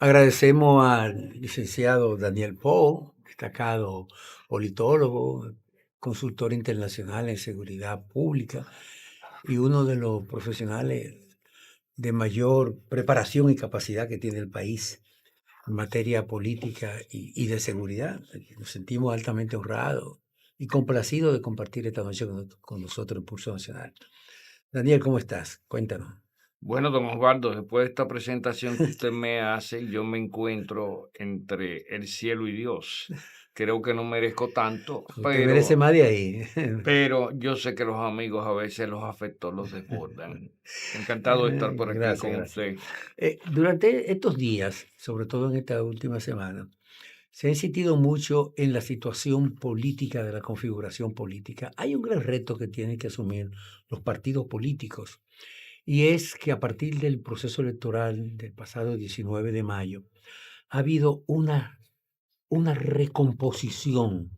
Agradecemos al licenciado Daniel Poe, destacado politólogo, consultor internacional en seguridad pública y uno de los profesionales de mayor preparación y capacidad que tiene el país en materia política y de seguridad. Nos sentimos altamente honrados y complacidos de compartir esta noche con nosotros en Pulso Nacional. Daniel, ¿cómo estás? Cuéntanos. Bueno, don Osvaldo, después de esta presentación que usted me hace, yo me encuentro entre el cielo y Dios. Creo que no merezco tanto, Usted merece más de ahí. pero yo sé que los amigos a veces los afectos los desbordan. Encantado de estar por aquí Gracias, con gracias. usted. Durante estos días, sobre todo en esta última semana, se ha insistido mucho en la situación política de la configuración política. Hay un gran reto que tienen que asumir los partidos políticos y es que a partir del proceso electoral del pasado 19 de mayo ha habido una recomposición,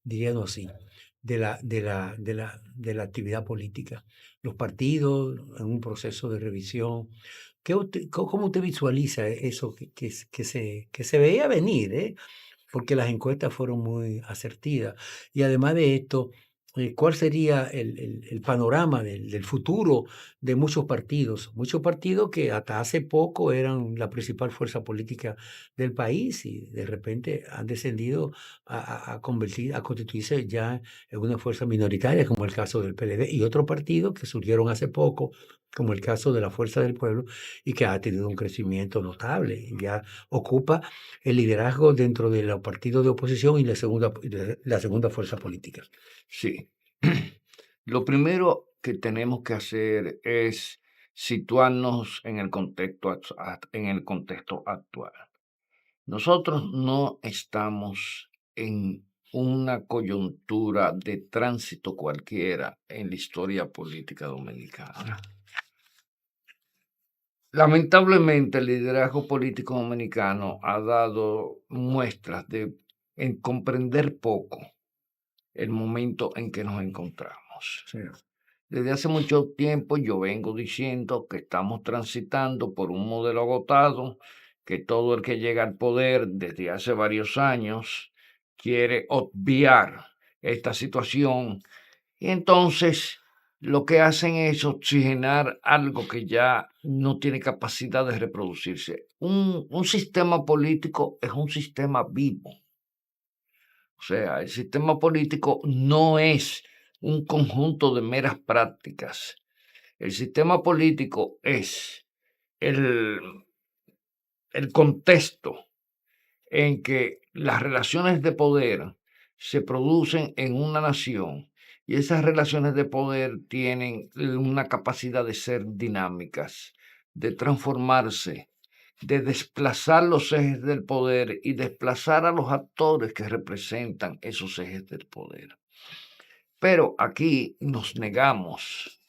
diríamos así, de la actividad política. Los partidos en un proceso de revisión. ¿Cómo usted visualiza eso que se veía venir, porque las encuestas fueron muy asertivas? Y además de esto, ¿cuál sería el panorama del futuro de muchos partidos? Muchos partidos que hasta hace poco eran la principal fuerza política del país y de repente han descendido a constituirse ya en una fuerza minoritaria, como el caso del PLD, y otros partidos que surgieron hace poco, como el caso de la Fuerza del Pueblo, y que ha tenido un crecimiento notable. Y ya ocupa el liderazgo dentro de los partidos de oposición y la segunda fuerza política. Sí. Lo primero que tenemos que hacer es situarnos en el contexto actual. Nosotros no estamos en una coyuntura de tránsito cualquiera en la historia política dominicana. Lamentablemente, el liderazgo político dominicano ha dado muestras de comprender poco el momento en que nos encontramos. Sí. Desde hace mucho tiempo yo vengo diciendo que estamos transitando por un modelo agotado, que todo el que llega al poder desde hace varios años quiere obviar esta situación y entonces lo que hacen es oxigenar algo que ya no tiene capacidad de reproducirse. Un sistema político es un sistema vivo. O sea, el sistema político no es un conjunto de meras prácticas. El sistema político es el, el contexto en que las relaciones de poder se producen en una nación y esas relaciones de poder tienen una capacidad de ser dinámicas, de transformarse, de desplazar los ejes del poder y desplazar a los actores que representan esos ejes del poder. Pero aquí nos negamos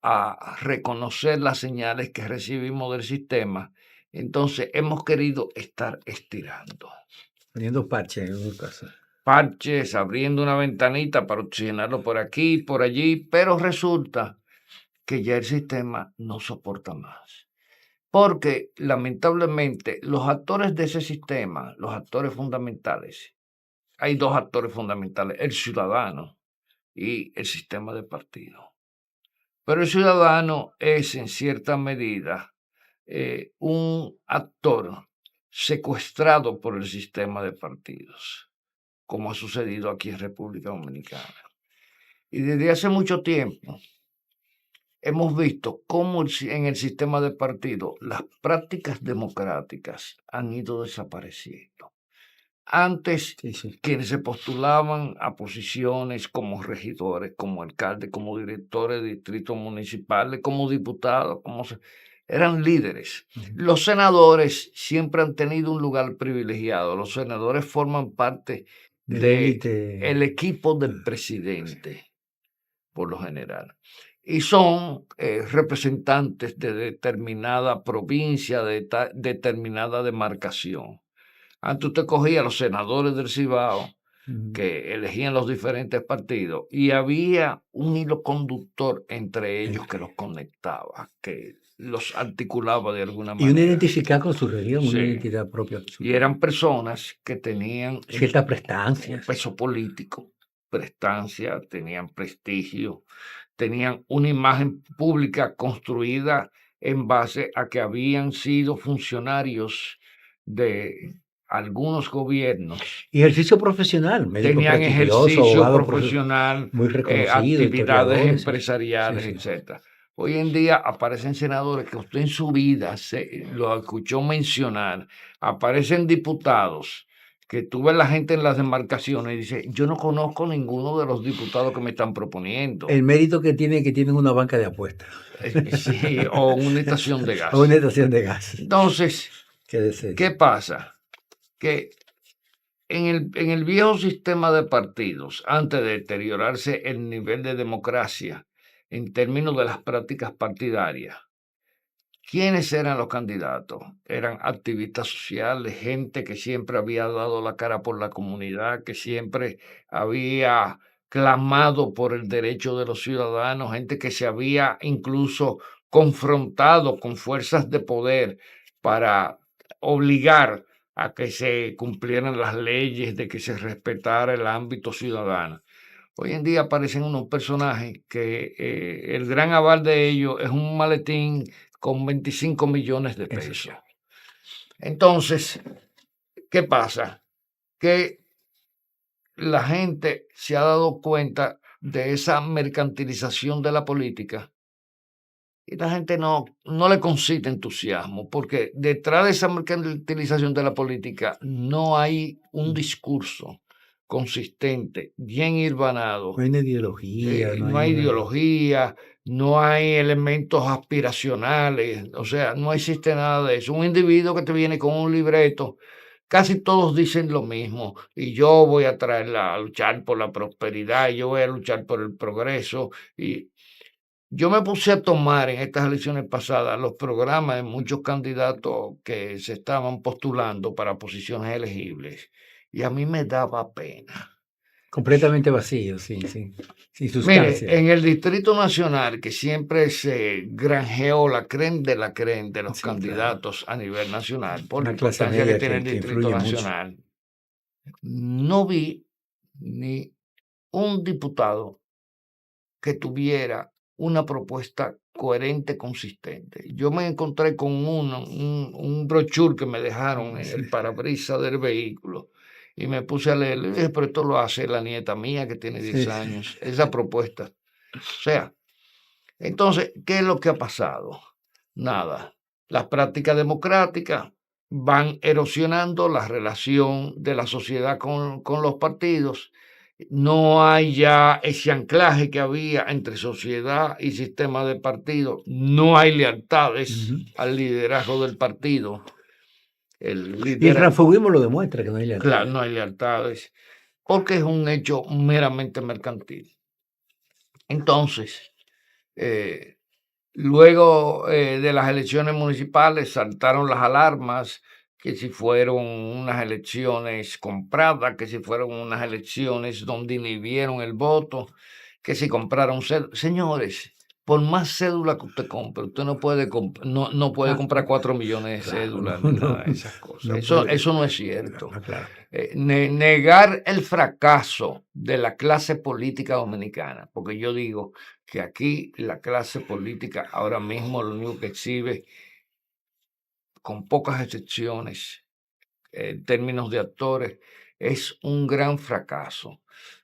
a reconocer las señales que recibimos del sistema, entonces hemos querido estar estirando. Poniendo parches en un caso. Parches, abriendo una ventanita para oxigenarlo por aquí, por allí, pero resulta que ya el sistema no soporta más. Porque lamentablemente los actores de ese sistema, los actores fundamentales, hay dos actores fundamentales, el ciudadano y el sistema de partido. Pero el ciudadano es en cierta medida un actor secuestrado por el sistema de partidos, como ha sucedido aquí en República Dominicana. Y desde hace mucho tiempo hemos visto cómo en el sistema de partidos las prácticas democráticas han ido desapareciendo. Antes, Sí. quienes se postulaban a posiciones como regidores, como alcaldes, como directores de distritos municipales, como diputados, eran líderes. Los senadores siempre han tenido un lugar privilegiado. Los senadores forman parte De la élite. del equipo del presidente, por lo general. Y son representantes de determinada provincia, de determinada demarcación. Antes usted cogía a los senadores del Cibao que elegían los diferentes partidos y había un hilo conductor entre ellos que los conectaba, que los articulaba de alguna Y una manera. identidad con su región, una Sí. identidad propia. Y eran personas que tenían Cierta un prestancia. peso político, prestancia, tenían prestigio, tenían una imagen pública construida en base a que habían sido funcionarios de algunos gobiernos, Y ejercicio profesional, médico tenían prestigioso, ejercicio abogado profesional, muy reconocido, actividades historiadores. Sí, empresariales, sí. etcétera. Hoy en día aparecen senadores que usted en su vida lo escuchó mencionar, aparecen diputados que tú ves la gente en las demarcaciones y dice, yo no conozco ninguno de los diputados que me están proponiendo. El mérito que tienen una banca de apuestas. Sí, o una estación de O una gas. estación de gas. Entonces, Qué deceso. ¿qué pasa? Que en el viejo sistema de partidos, antes de deteriorarse el nivel de democracia en términos de las prácticas partidarias, ¿quiénes eran los candidatos? Eran activistas sociales, gente que siempre había dado la cara por la comunidad, que siempre había clamado por el derecho de los ciudadanos, gente que se había incluso confrontado con fuerzas de poder para obligar a que se cumplieran las leyes, de que se respetara el ámbito ciudadano. Hoy en día aparecen unos personajes que el gran aval de ellos es un maletín con 25 millones de pesos. Entonces, ¿qué pasa? Que la gente se ha dado cuenta de esa mercantilización de la política y la gente no le concita entusiasmo, porque detrás de esa mercantilización de la política no hay un discurso consistente, bien hilvanado. No hay una ideología. No hay ideología, no hay elementos aspiracionales, o sea, no existe nada de eso. Un individuo que te viene con un libreto, casi todos dicen lo mismo, y yo voy a traerla a luchar por la prosperidad, y yo voy a luchar por el progreso. Y yo me puse a tomar en estas elecciones pasadas los programas de muchos candidatos que se estaban postulando para posiciones elegibles, y a mí me daba pena. Completamente vacío, sí, sin Mire, sustancia. en el Distrito Nacional, que siempre se granjeó la creen de los Sí, claro. candidatos a nivel nacional, por la Una clase importancia que media tiene el que Distrito influye mucho. Nacional, no vi ni un diputado que tuviera una propuesta coherente, consistente. Yo me encontré con un brochure que me dejaron en el parabrisas del vehículo y me puse a leer, y dije, pero esto lo hace la nieta mía que tiene 10 Sí. años, esa propuesta. O sea, entonces, ¿qué es lo que ha pasado? Nada. Las prácticas democráticas van erosionando la relación de la sociedad con los partidos. No hay ya ese anclaje que había entre sociedad y sistema de partido. No hay lealtades al liderazgo del partido. Y el transfugismo lo demuestra, que no hay lealtad. Claro, no hay lealtades, porque es un hecho meramente mercantil. Entonces, luego de las elecciones municipales saltaron las alarmas, que si fueron unas elecciones compradas, que si fueron unas elecciones donde inhibieron el voto, que si compraron señores, por más cédula que usted compre, usted no puede, no puede comprar 4 millones de cédulas ni nada de esas cosas. Eso no es cierto. Claro. Negar el fracaso de la clase política dominicana, porque yo digo que aquí la clase política ahora mismo lo único que exhibe, con pocas excepciones, en términos de actores, es un gran fracaso.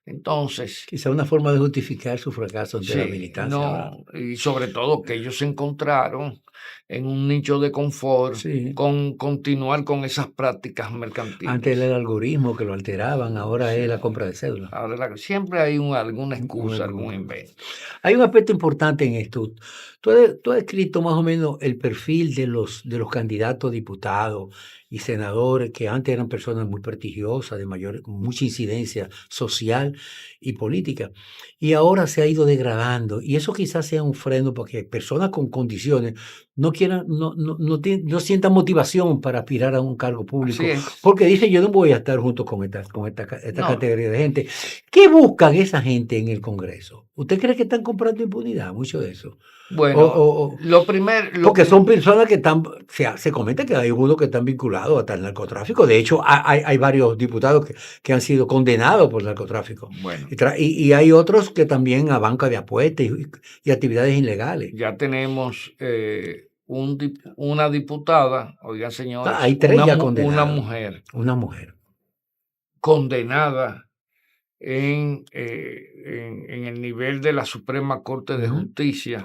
Entonces, Quizá una forma de justificar su fracaso ante la sí, militancia, ¿verdad? y sobre todo que ellos se encontraron en un nicho de confort Sí. con continuar con esas prácticas Antes mercantiles. era el algoritmo que lo alteraban, ahora es la compra de cédula. Ahora, siempre hay alguna excusa, algún invento. Hay un aspecto importante en esto. Tú has escrito más o menos el perfil de los candidatos a diputados y senadores que antes eran personas muy prestigiosas, con mucha incidencia social y política, y ahora se ha ido degradando. Y eso quizás sea un freno porque personas con condiciones no quieran, no sientan motivación para aspirar a un cargo público, Así es. porque dicen, yo no voy a estar junto con esta No. categoría de gente. ¿Qué buscan esa gente en el Congreso? ¿Usted cree que están comprando impunidad? Mucho de eso. Bueno, lo porque son personas que están, se comenta que hay algunos que están vinculados hasta el narcotráfico. De hecho, hay varios diputados que han sido condenados por narcotráfico. bueno, Y hay otros que también a banca de apuestas y actividades ilegales. ya tenemos una diputada, oigan señores, Hay 3 ya una condenados. mujer Una mujer. condenada en el nivel de la Suprema Corte de Justicia,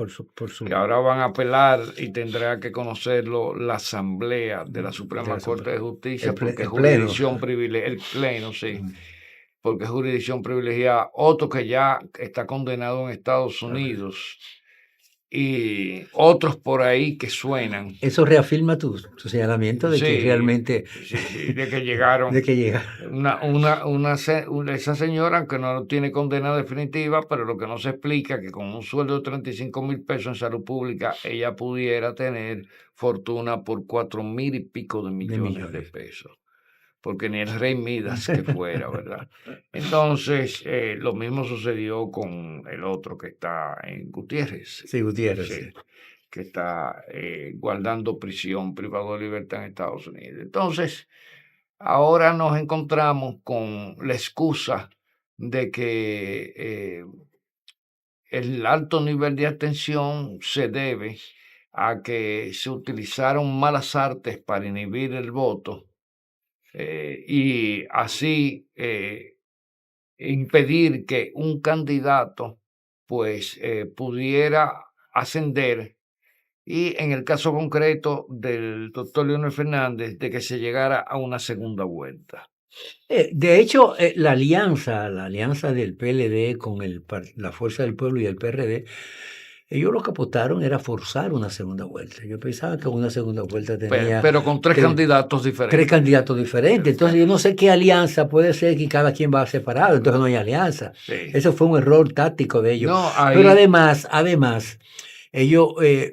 que ahora van a apelar y tendrá que conocerlo la Asamblea de la Suprema Corte de Justicia, porque es jurisdicción privilegiada, el Pleno, sí, porque es jurisdicción privilegiada. Otro que ya está condenado en Estados Unidos y otros por ahí que suenan. Eso reafirma tu señalamiento de que realmente... Sí, de que llegaron. De que llegaron. Esa señora, aunque no tiene condena definitiva, pero lo que no se explica es que con un sueldo de 35,000 pesos en salud pública, ella pudiera tener fortuna por 4,000 y pico de millones de pesos. Porque ni el rey Midas que fuera, ¿verdad? Entonces, lo mismo sucedió con el otro que está en Gutiérrez. Sí, Gutiérrez. Sí, que está guardando prisión, privado de libertad en Estados Unidos. Entonces, ahora nos encontramos con la excusa de que el alto nivel de atención se debe a que se utilizaron malas artes para inhibir el voto y así impedir que un candidato pues pudiera ascender, y en el caso concreto del doctor Leonel Fernández, de que se llegara a una segunda vuelta. De hecho, la alianza del PLD con la Fuerza del Pueblo y el PRD, ellos lo que apostaron era forzar una segunda vuelta. Yo pensaba que una segunda vuelta tenía... Pero con tres candidatos diferentes. 3 candidatos diferentes. Entonces yo no sé qué alianza puede ser, que cada quien va separado, entonces no hay alianza. Sí. Eso fue un error táctico de ellos. No, pero además, ellos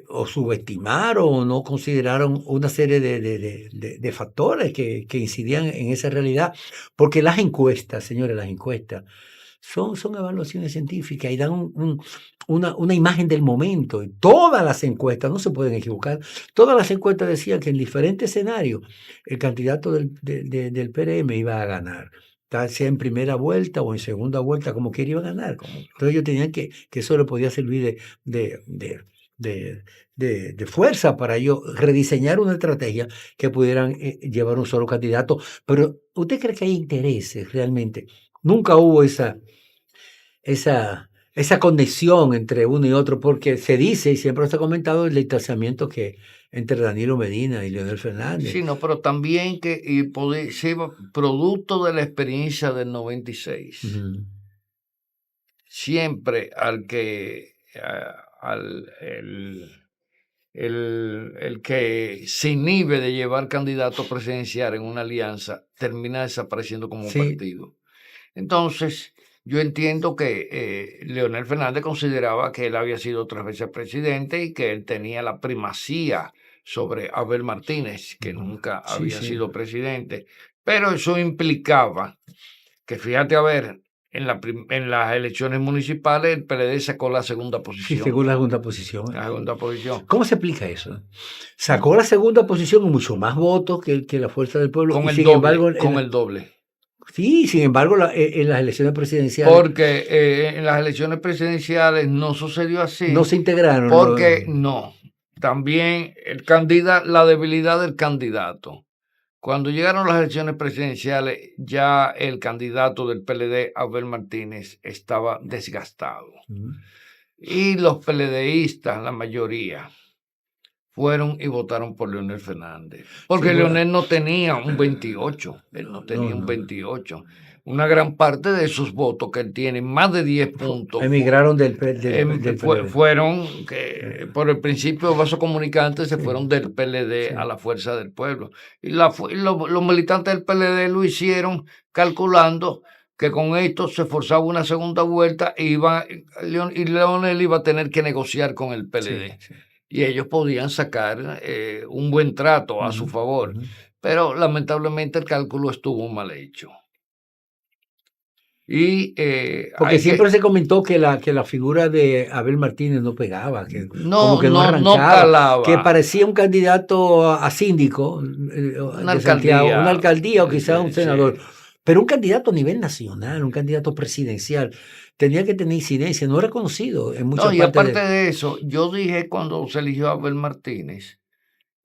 o subestimaron o no consideraron una serie de factores que incidían en esa realidad, porque las encuestas, señores, las encuestas son evaluaciones científicas y dan una imagen del momento. Y todas las encuestas, no se pueden equivocar, todas las encuestas decían que en diferentes escenarios el candidato del PRM iba a ganar, sea en primera vuelta o en segunda vuelta, como quiera iba a ganar. Entonces ellos tenían que eso le podía servir de fuerza para ellos rediseñar una estrategia que pudieran llevar un solo candidato. Pero ¿usted cree que hay intereses realmente? Nunca hubo esa conexión entre uno y otro, porque se dice, y siempre se ha comentado, el distanciamiento que entre Danilo Medina y Leonel Fernández. Sí, no, pero también que producto de la experiencia del 96. Siempre el que se inhibe de llevar candidato presidencial en una alianza termina desapareciendo como partido. Entonces, yo entiendo que Leonel Fernández consideraba que él había sido 3 veces presidente y que él tenía la primacía sobre Abel Martínez, que nunca había sido presidente. Pero eso implicaba que, fíjate, a ver, en las elecciones municipales el PLD sacó la segunda posición. Sí, sacó la segunda posición. La segunda posición. ¿Cómo se explica eso? Sacó la segunda posición con mucho más votos que la Fuerza del Pueblo. Con el doble. Sí, sin embargo, en las elecciones presidenciales... Porque en las elecciones presidenciales no sucedió así. No se integraron. Porque no. También la debilidad del candidato. Cuando llegaron las elecciones presidenciales, ya el candidato del PLD, Abel Martínez, estaba desgastado. Y los PLDistas, la mayoría, fueron y votaron por Leonel Fernández. Porque Leonel no tenía un 28. Él no tenía un 28. Una gran parte de esos votos que él tiene, más de 10 puntos, emigraron del fueron que por el principio de vaso comunicante se fueron del PLD a la Fuerza del Pueblo. Y los militantes del PLD lo hicieron calculando que con esto se forzaba una segunda vuelta y Leonel iba a tener que negociar con el PLD. Y ellos podían sacar un buen trato a su favor. Pero lamentablemente el cálculo estuvo mal hecho. Y Porque siempre se comentó que la figura de Abel Martínez no pegaba, que como no, que no no arrancaba, que calaba. parecía un candidato a síndico Una de Santiago, una alcaldía, alcaldía o quizás un sí, senador, sí. pero un candidato a nivel nacional, un candidato presidencial, tenía que tener incidencia, no era conocido en No, muchas y partes aparte de... de eso, yo dije cuando se eligió a Abel Martínez,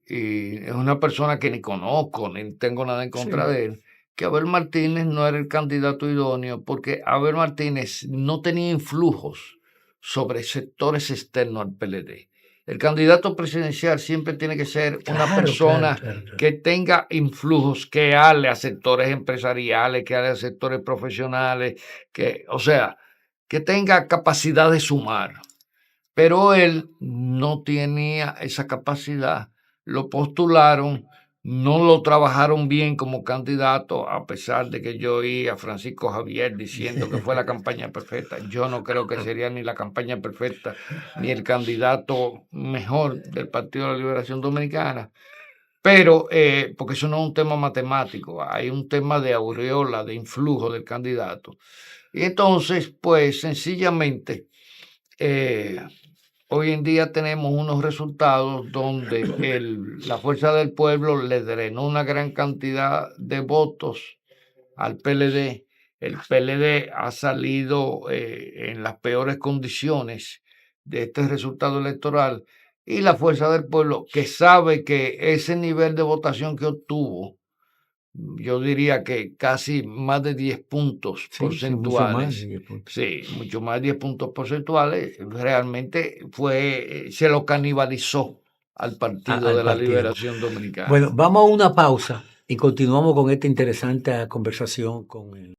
y es una persona que ni conozco, ni tengo nada en contra Sí, de él, que Abel Martínez no era el candidato idóneo porque Abel Martínez no tenía influjos sobre sectores externos al PLD. El candidato presidencial siempre tiene que ser una claro, claro, persona claro, claro. que tenga influjos, que hable a sectores empresariales, que hable a sectores profesionales, que, o sea, que tenga capacidad de sumar. Pero él no tenía esa capacidad. Lo postularon, no lo trabajaron bien como candidato, a pesar de que yo oí a Francisco Javier diciendo que fue la campaña perfecta. Yo no creo que sería ni la campaña perfecta, ni el candidato mejor del Partido de la Liberación Dominicana. Pero, porque eso no es un tema matemático, hay un tema de aureola, de influjo del candidato. Y entonces, pues sencillamente, eh, hoy en día tenemos unos resultados donde la Fuerza del Pueblo le drenó una gran cantidad de votos al PLD. El PLD ha salido en las peores condiciones de este resultado electoral y la Fuerza del Pueblo, que sabe que ese nivel de votación que obtuvo, yo diría que casi más de 10 puntos Sí, sí, mucho más de porcentuales, 10 puntos. sí, mucho más de 10 puntos porcentuales, realmente se lo canibalizó al Partido Al de la partido. Liberación Dominicana. Bueno, vamos a una pausa y continuamos con esta interesante conversación con el